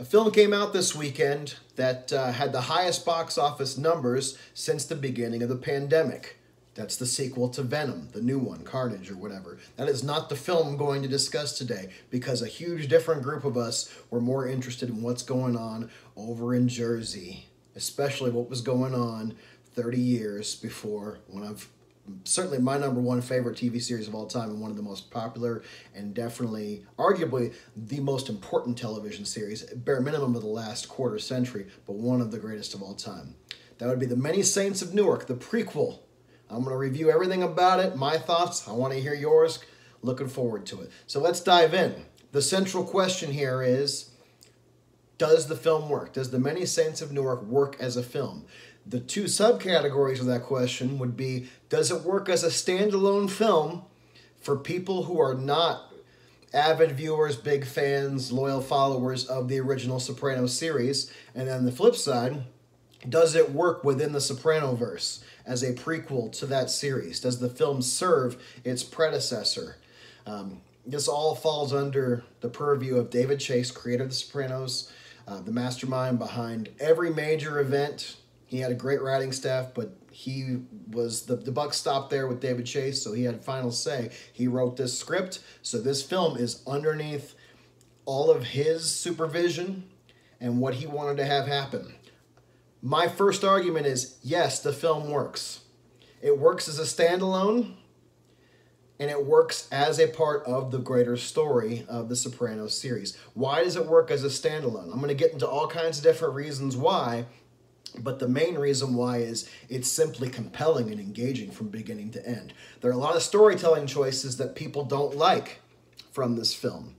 A film came out this weekend that had the highest box office numbers since the beginning of the pandemic. That's the sequel to Venom, the new one, Carnage or whatever. That is not the film I'm going to discuss today because a huge different group of us were more interested in what's going on over in Jersey, especially what was going on 30 years before one of certainly my number one favorite TV series of all time and one of the most popular and definitely, arguably, the most important television series, bare minimum of the last quarter century, but one of the greatest of all time. That would be the Many Saints of Newark, the prequel. I'm going to review everything about it, my thoughts. I want to hear yours. Looking forward to it. So let's dive in. The central question here is, does the film work? Does the Many Saints of Newark work as a film? The two subcategories of that question would be, does it work as a standalone film for people who are not avid viewers, big fans, loyal followers of the original Sopranos series? And then the flip side, does it work within the Sopranoverse as a prequel to that series? Does the film serve its predecessor? This all falls under the purview of David Chase, creator of The Sopranos, the mastermind behind every major event. He had a great writing staff, but he was the buck stopped there with David Chase, so he had final say. He wrote this script, so this film is underneath all of his supervision and what he wanted to have happen. My first argument is, yes, the film works. It works as a standalone, and it works as a part of the greater story of the Sopranos series. Why does it work as a standalone? I'm going to get into all kinds of different reasons why, but the main reason why is it's simply compelling and engaging from beginning to end. There are a lot of storytelling choices that people don't like from this film.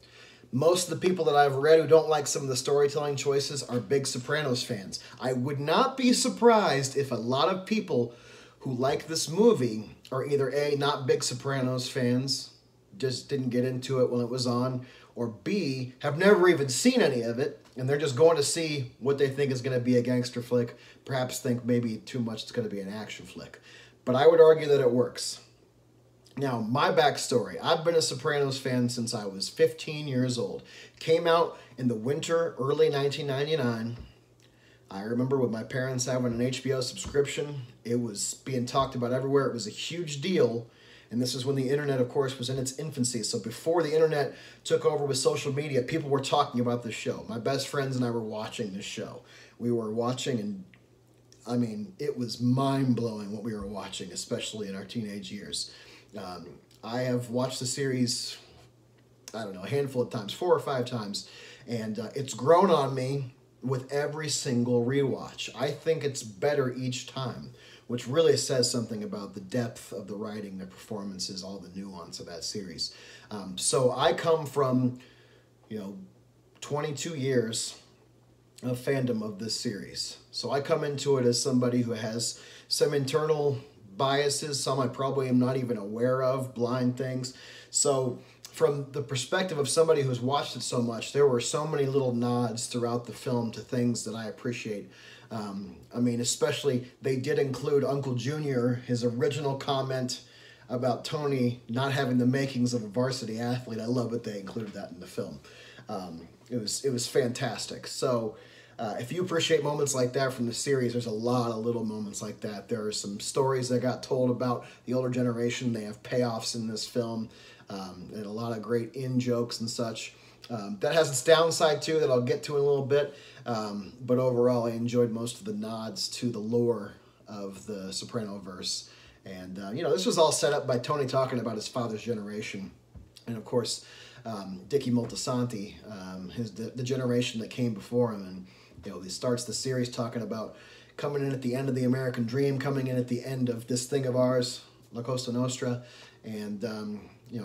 Most of the people that I've read who don't like some of the storytelling choices are big Sopranos fans. I would not be surprised if a lot of people who like this movie are either A, not big Sopranos fans, just didn't get into it when it was on, or B, have never even seen any of it, and they're just going to see what they think is going to be a gangster flick, perhaps think maybe too much it's going to be an action flick. But I would argue that it works. Now, my backstory. I've been a Sopranos fan since I was 15 years old. Came out in the winter, early 1999. I remember with my parents having an HBO subscription. It was being talked about everywhere. It was a huge deal. And this is when the internet, of course, was in its infancy. So before the internet took over with social media, people were talking about this show. My best friends and I were watching this show. We were watching, and I mean, it was mind-blowing what we were watching, especially in our teenage years. I have watched the series, I don't know, a handful of times, 4 or 5 times, and it's grown on me with every single rewatch. I think it's better each time, which really says something about the depth of the writing, the performances, all the nuance of that series. So I come from, 22 years of fandom of this series. So I come into it as somebody who has some internal biases, some I probably am not even aware of, blind things. So from the perspective of somebody who's watched it so much, there were so many little nods throughout the film to things that I appreciate. I mean, especially they did include Uncle Junior, his original comment about Tony not having the makings of a varsity athlete. I love that they included that in the film. It was fantastic. So if you appreciate moments like that from the series, there's a lot of little moments like that. There are some stories that got told about the older generation. They have payoffs in this film, and a lot of great in-jokes and such. That has its downside too that I'll get to in a little bit, but overall I enjoyed most of the nods to the lore of the Sopranoverse. And this was all set up by Tony talking about his father's generation, and of course Dickie Moltisanti, the generation that came before him. And he starts the series talking about coming in at the end of the American dream, coming in at the end of this thing of ours, La Costa Nostra, and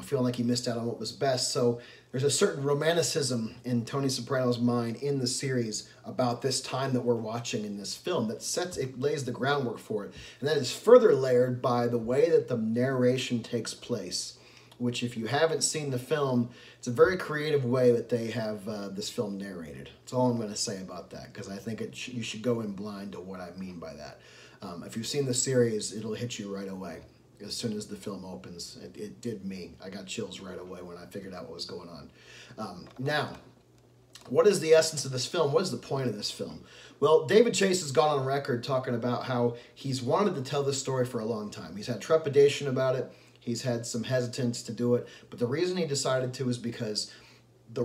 feeling like he missed out on what was best. So there's a certain romanticism in Tony Soprano's mind in the series about this time that we're watching in this film that lays the groundwork for it. And that is further layered by the way that the narration takes place, which if you haven't seen the film, it's a very creative way that they have this film narrated. That's all I'm going to say about that, because I think you should go in blind to what I mean by that. If you've seen the series, it'll hit you right away. As soon as the film opens, it did me. I got chills right away when I figured out what was going on. Now, what is the essence of this film? What is the point of this film? Well, David Chase has gone on record talking about how he's wanted to tell this story for a long time. He's had trepidation about it. He's had some hesitance to do it. But the reason he decided to is because the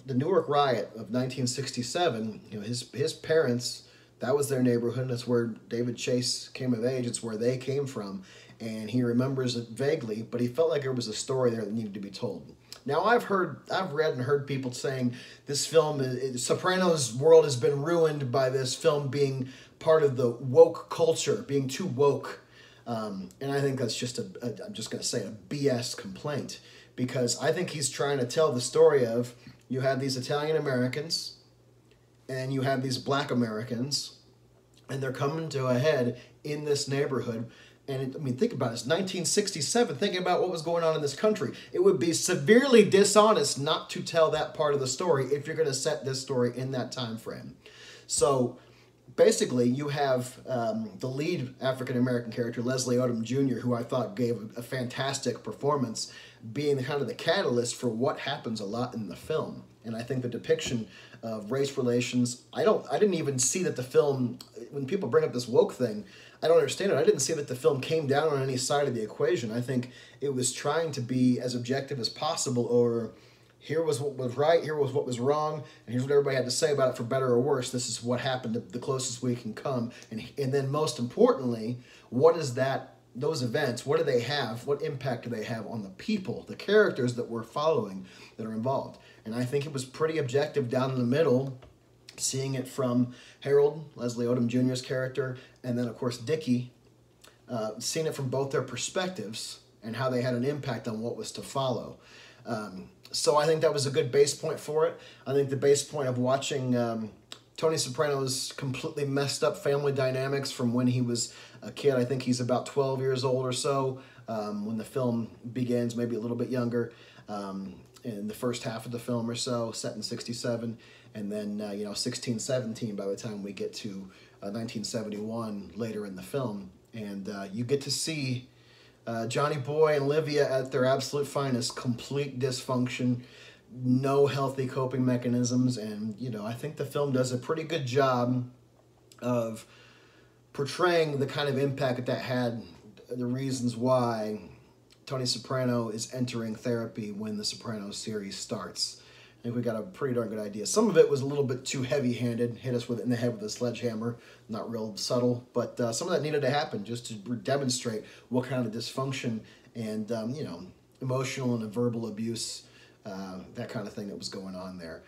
Newark riot of 1967, his parents, that was their neighborhood. That's where David Chase came of age. It's where they came from. And he remembers it vaguely, but he felt like there was a story there that needed to be told. Now, I've read and heard people saying this film, Sopranos' world has been ruined by this film being part of the woke culture, being too woke. And I think that's just I'm just going to say a BS complaint, because I think he's trying to tell the story of, you have these Italian Americans and you have these black Americans, and they're coming to a head in this neighborhood. And think about it. It's 1967. Thinking about what was going on in this country, it would be severely dishonest not to tell that part of the story if you're going to set this story in that time frame. So basically, you have the lead African-American character, Leslie Odom Jr., who I thought gave a fantastic performance, being kind of the catalyst for what happens a lot in the film. And I think the depiction of race relations, I didn't even see that the film, when people bring up this woke thing, I don't understand it. I didn't see that the film came down on any side of the equation. I think it was trying to be as objective as possible, or here was what was right, here was what was wrong, and here's what everybody had to say about it, for better or worse. This is what happened, the closest we can come. And then most importantly, what is those events, what do they have, what impact do they have on the people, the characters that we're following that are involved? And I think it was pretty objective down in the middle, seeing it from Harold, Leslie Odom Jr.'s character, and then, of course, Dickie, seeing it from both their perspectives and how they had an impact on what was to follow. So I think that was a good base point for it. I think the base point of watching Tony Soprano's completely messed up family dynamics from when he was a kid, I think he's about 12 years old or so when the film begins, maybe a little bit younger, in the first half of the film or so, set in 67. And then, 16, 17 by the time we get to 1971 later in the film. And you get to see Johnny Boy and Livia at their absolute finest, complete dysfunction, no healthy coping mechanisms. And, I think the film does a pretty good job of portraying the kind of impact that had, the reasons why Tony Soprano is entering therapy when the Sopranos series starts. I think we got a pretty darn good idea. Some of it was a little bit too heavy-handed, hit us in the head with a sledgehammer, not real subtle, but some of that needed to happen just to demonstrate what kind of dysfunction and, emotional and verbal abuse, that kind of thing that was going on there.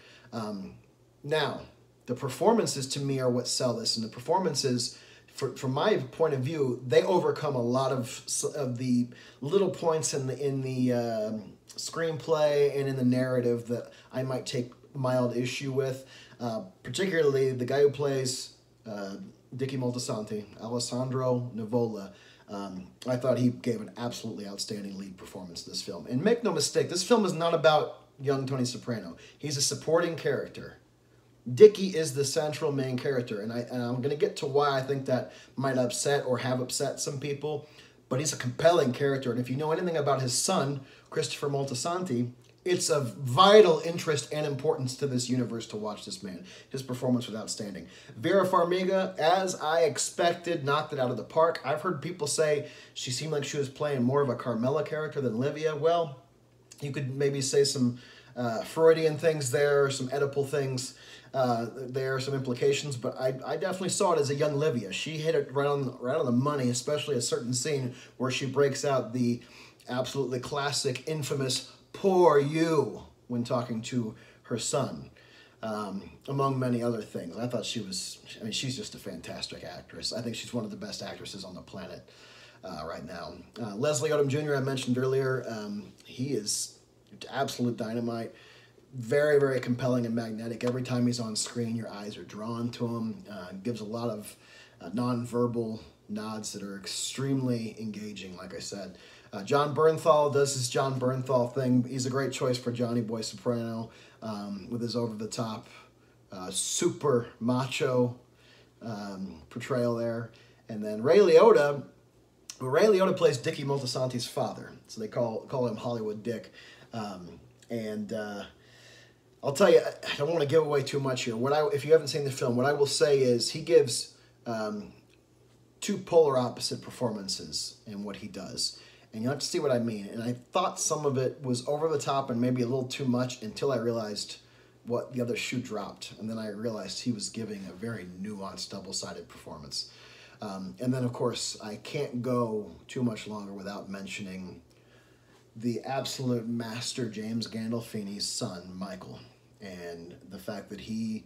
Now, the performances to me are what sell this, and the performances, from my point of view, they overcome a lot of the little points in the screenplay and in the narrative that I might take mild issue with, particularly the guy who plays Dickie Moltisanti, Alessandro Nivola. I thought he gave an absolutely outstanding lead performance in this film. And make no mistake, this film is not about young Tony Soprano. He's a supporting character. Dickie is the central main character, and I'm going to get to why I think that might upset or have upset some people, but he's a compelling character, and if you know anything about his son, Christopher Moltisanti, it's of vital interest and importance to this universe to watch this man. His performance was outstanding. Vera Farmiga, as I expected, knocked it out of the park. I've heard people say she seemed like she was playing more of a Carmela character than Livia. Well, you could maybe say some Freudian things there, some Oedipal things there, some implications, but I definitely saw it as a young Livia. She hit it right on the money, especially a certain scene where she breaks out the absolutely classic, infamous "poor you" when talking to her son, among many other things. I thought she's just a fantastic actress. I think she's one of the best actresses on the planet right now. Leslie Odom Jr., I mentioned earlier, he is absolute dynamite. Very, very compelling and magnetic. Every time he's on screen, your eyes are drawn to him. Gives a lot of non-verbal nods that are extremely engaging, like I said. John Bernthal does his John Bernthal thing. He's a great choice for Johnny Boy Soprano with his over-the-top, super macho portrayal there. And then Ray Liotta plays Dickie Moltisanti's father, so they call him Hollywood Dick. I'll tell you, I don't want to give away too much here. If you haven't seen the film, what I will say is he gives two polar opposite performances in what he does. And you'll have to see what I mean. And I thought some of it was over the top and maybe a little too much until I realized what the other shoe dropped. And then I realized he was giving a very nuanced, double-sided performance. And then, of course, I can't go too much longer without mentioning the absolute master James Gandolfini's son, Michael. And the fact that he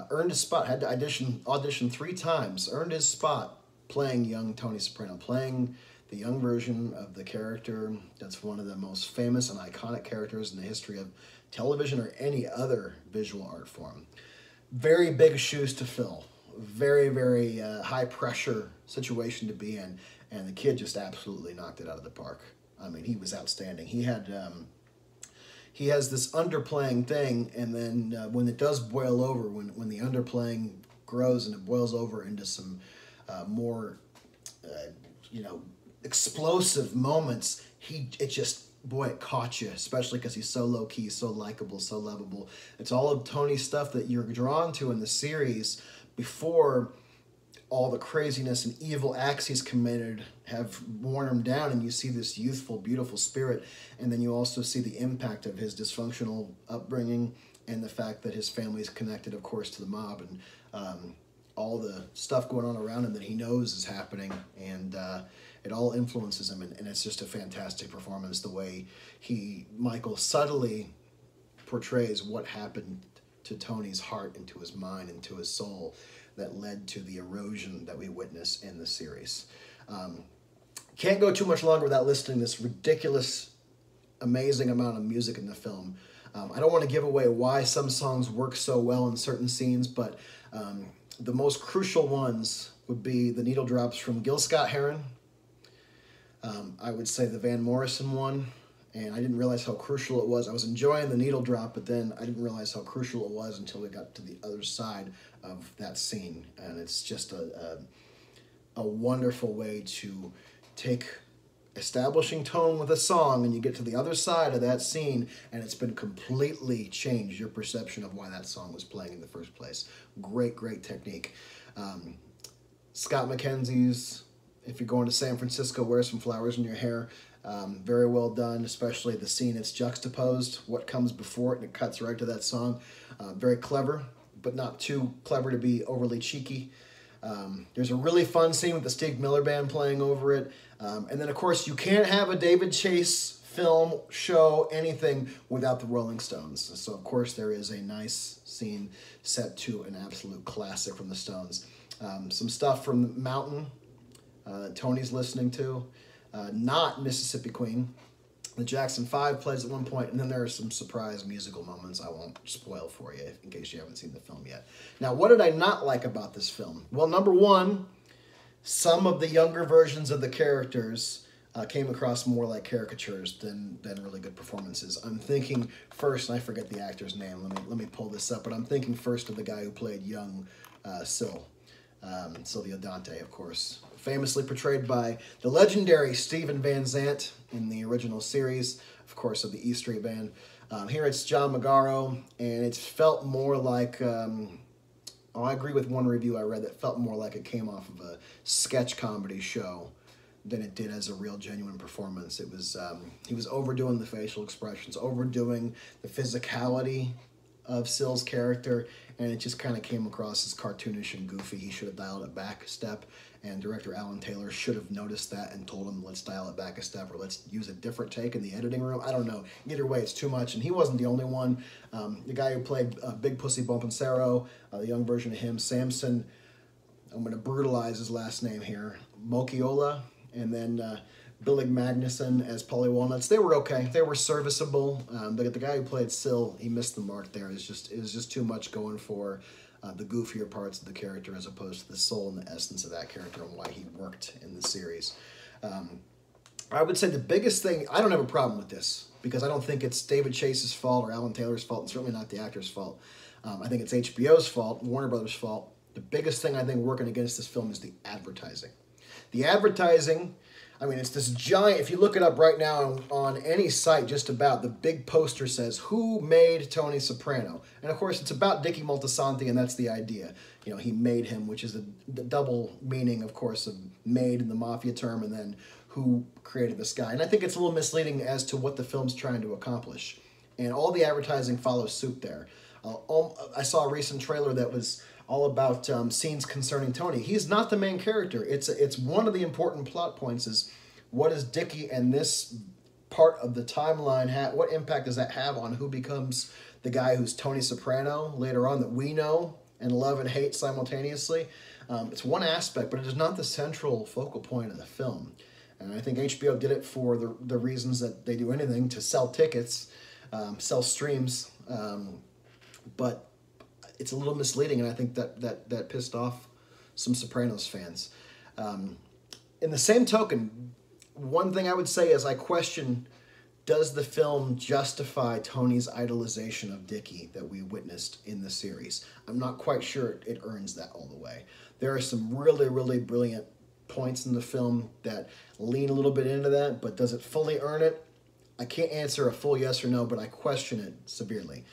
earned his spot, had to audition 3 times, earned his spot playing young Tony Soprano, playing the young version of the character that's one of the most famous and iconic characters in the history of television or any other visual art form. Very big shoes to fill. Very, very high pressure situation to be in. And the kid just absolutely knocked it out of the park. I mean, he was outstanding. He has this underplaying thing, and then when it does boil over, when the underplaying grows and it boils over into some more, explosive moments, it caught you, especially because he's so low-key, so likable, so lovable. It's all of Tony's stuff that you're drawn to in the series before all the craziness and evil acts he's committed have worn him down, and you see this youthful, beautiful spirit, and then you also see the impact of his dysfunctional upbringing and the fact that his family is connected, of course, to the mob, and all the stuff going on around him that he knows is happening, and it all influences him, and it's just a fantastic performance, the way Michael subtly portrays what happened to Tony's heart and to his mind and to his soul that led to the erosion that we witness in the series. Can't go too much longer without listing this ridiculous, amazing amount of music in the film. I don't want to give away why some songs work so well in certain scenes, but the most crucial ones would be the needle drops from Gil Scott-Heron. I would say the Van Morrison one, and I didn't realize how crucial it was. I was enjoying the needle drop, but then I didn't realize how crucial it was until we got to the other side of that scene. And it's just a wonderful way to take establishing tone with a song, and you get to the other side of that scene, and it's been completely changed, your perception of why that song was playing in the first place. Great, great technique. Scott McKenzie's If You're Going to San Francisco, Wear Some Flowers in Your Hair. Very well done, especially the scene it's juxtaposed, what comes before it, and it cuts right to that song. Very clever, but not too clever to be overly cheeky. There's a really fun scene with the Steve Miller Band playing over it. And then, of course, you can't have a David Chase film, show, anything without the Rolling Stones. So, of course, there is a nice scene set to an absolute classic from the Stones. Some stuff from Mountain that Tony's listening to. Not Mississippi Queen. The Jackson 5 plays at one point, and then there are some surprise musical moments I won't spoil for you in case you haven't seen the film yet. Now, what did I not like about this film? Well, number one, some of the younger versions of the characters came across more like caricatures than really good performances. I'm thinking first, and I forget the actor's name. Let me pull this up, but I'm thinking first of the guy who played young Sylvia Dante, of course, famously portrayed by the legendary Stephen Van Zandt in the original series, of course, of the E Street Band. Here it's John Magaro, and it's felt more like, I agree with one review I read that felt more like it came off of a sketch comedy show than it did as a real genuine performance. It was, he was overdoing the facial expressions, overdoing the physicality of Syl's character, and it just kind of came across as cartoonish and goofy. He should have dialed it back a step, and director Alan Taylor should have noticed that and told him, let's dial it back a step, or let's use a different take in the editing room. I don't know. Either way, it's too much, and he wasn't the only one. The guy who played Big Pussy Bompensero, the young version of him, Samson, I'm going to brutalize his last name here, Mokiola, and then Billy Magnuson as Polly Walnuts. They were okay. They were serviceable. The guy who played Syl, he missed the mark there. It was just too much going for the goofier parts of the character as opposed to the soul and the essence of that character and why he worked in the series. I would say the biggest thing, I don't have a problem with this because I don't think it's David Chase's fault or Alan Taylor's fault, and certainly not the actor's fault. I think it's HBO's fault, Warner Brothers' fault. The biggest thing I think working against this film is the advertising. The advertising, I mean, it's this giant, if you look it up right now on any site just about, the big poster says, "Who made Tony Soprano?" And of course, it's about Dicky Moltisanti, and that's the idea. You know, he made him, which is the double meaning, of course, of made in the mafia term, and then who created this guy. And I think it's a little misleading as to what the film's trying to accomplish. And all the advertising follows suit there. I saw a recent trailer that was all about scenes concerning Tony. He's not the main character. It's one of the important plot points is what does Dickie and this part of the timeline have, what impact does that have on who becomes the guy who's Tony Soprano later on that we know and love and hate simultaneously. It's one aspect, but it is not the central focal point of the film. And I think HBO did it for the reasons that they do anything, to sell tickets, sell streams, but it's a little misleading, and I think that pissed off some Sopranos fans. In the same token, one thing I would say is I question, does the film justify Tony's idolization of Dickie that we witnessed in the series? I'm not quite sure it earns that all the way. There are some really, really brilliant points in the film that lean a little bit into that, but does it fully earn it? I can't answer a full yes or no, but I question it severely.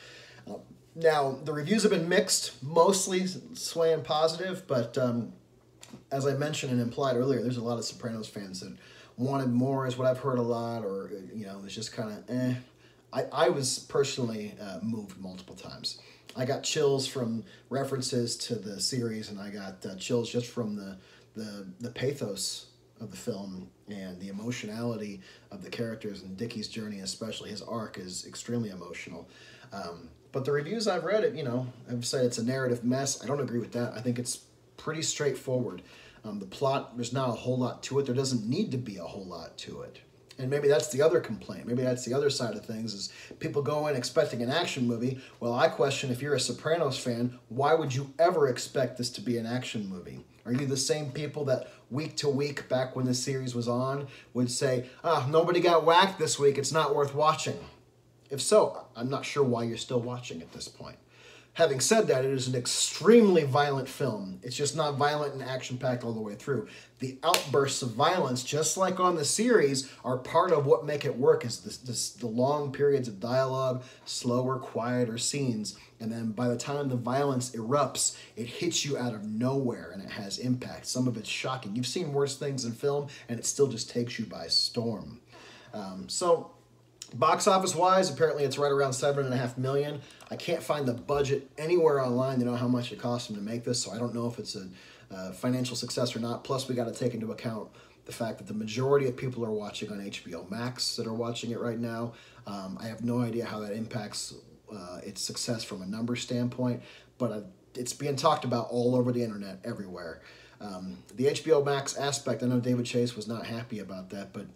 Now, the reviews have been mixed, mostly swaying positive, but as I mentioned and implied earlier, there's a lot of Sopranos fans that wanted more, is what I've heard a lot, or, you know, it's just kind of eh. I was personally moved multiple times. I got chills from references to the series, and I got chills just from the pathos of the film and the emotionality of the characters, and Dickie's journey, especially his arc, is extremely emotional. But the reviews I've read, you know, have said it's a narrative mess. I don't agree with that. I think it's pretty straightforward. The plot, there's not a whole lot to it. There doesn't need to be a whole lot to it. And maybe that's the other complaint. Maybe that's the other side of things, is people go in expecting an action movie. Well, I question, if you're a Sopranos fan, why would you ever expect this to be an action movie? Are you the same people that week to week, back when the series was on, would say, nobody got whacked this week, it's not worth watching? If so, I'm not sure why you're still watching at this point. Having said that, it is an extremely violent film. It's just not violent and action-packed all the way through. The outbursts of violence, just like on the series, are part of what make it work, is the long periods of dialogue, slower, quieter scenes. And then by the time the violence erupts, it hits you out of nowhere and it has impact. Some of it's shocking. You've seen worse things in film, and it still just takes you by storm. Box office wise, apparently it's right around $7.5 million. I can't find the budget anywhere online to know how much it cost them to make this, so I don't know if it's a financial success or not. Plus, we got to take into account the fact that the majority of people are watching on HBO Max that are watching it right now. I have no idea how that impacts its success from a number standpoint, but it's being talked about all over the internet, everywhere. The HBO Max aspect, I know David Chase was not happy about that, but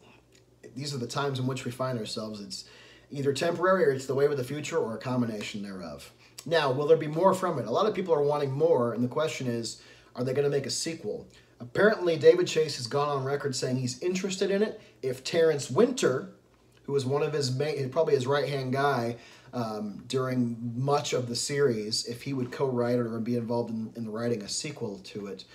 these are the times in which we find ourselves. It's either temporary, or it's the wave of the future, or a combination thereof. Now, will there be more from it? A lot of people are wanting more, and the question is, are they going to make a sequel? Apparently, David Chase has gone on record saying he's interested in it if Terrence Winter, who was one of his probably his right-hand guy during much of the series, if he would co-write or be involved in writing a sequel to it,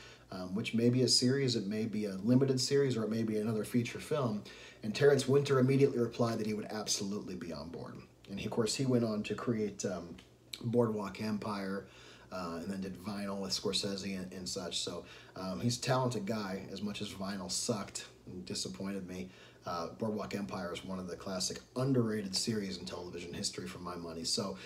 which may be a series, it may be a limited series, or it may be another feature film. And Terrence Winter immediately replied that he would absolutely be on board. And of course, he went on to create Boardwalk Empire, and then did Vinyl with Scorsese and such. So he's a talented guy, as much as Vinyl sucked and disappointed me. Boardwalk Empire is one of the classic underrated series in television history, for my money. So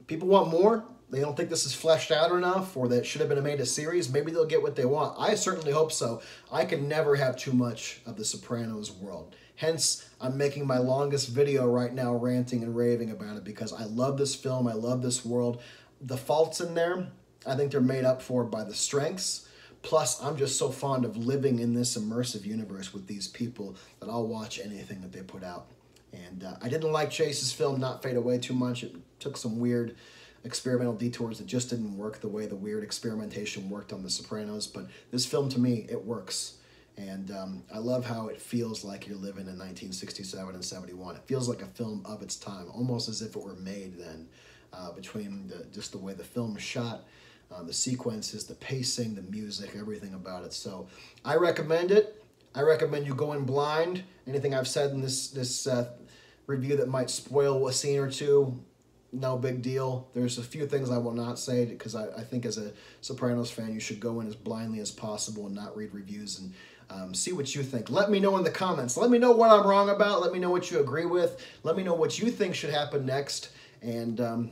people want more. They don't think this is fleshed out enough, or that it should have been made a series. Maybe they'll get what they want. I certainly hope so. I can never have too much of the Sopranos world. Hence, I'm making my longest video right now ranting and raving about it, because I love this film. I love this world. The faults in there, I think they're made up for by the strengths. Plus, I'm just so fond of living in this immersive universe with these people that I'll watch anything that they put out. And I didn't like Chase's film Not Fade Away too much. It took some weird experimental detours that just didn't work the way the weird experimentation worked on The Sopranos. But this film, to me, it works. And I love how it feels like you're living in 1967 and 71. It feels like a film of its time, almost as if it were made then, between just the way the film is shot, the sequences, the pacing, the music, everything about it. So I recommend it. I recommend you go in blind. Anything I've said in this review that might spoil a scene or two, no big deal. There's a few things I will not say because I think as a Sopranos fan, you should go in as blindly as possible and not read reviews and see what you think. Let me know in the comments. Let me know what I'm wrong about. Let me know what you agree with. Let me know what you think should happen next. And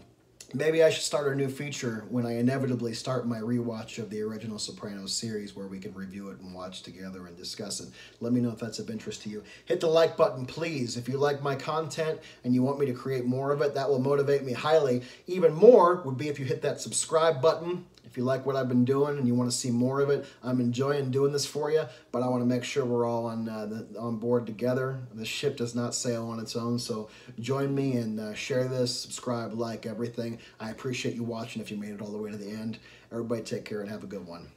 maybe I should start a new feature when I inevitably start my rewatch of the original Sopranos series where we can review it and watch together and discuss it. Let me know if that's of interest to you. Hit the like button, please. If you like my content and you want me to create more of it, that will motivate me highly. Even more would be if you hit that subscribe button. If you like what I've been doing and you want to see more of it, I'm enjoying doing this for you, but I want to make sure we're all on board together. The ship does not sail on its own, so join me and share this, subscribe, like, everything. I appreciate you watching if you made it all the way to the end. Everybody take care and have a good one.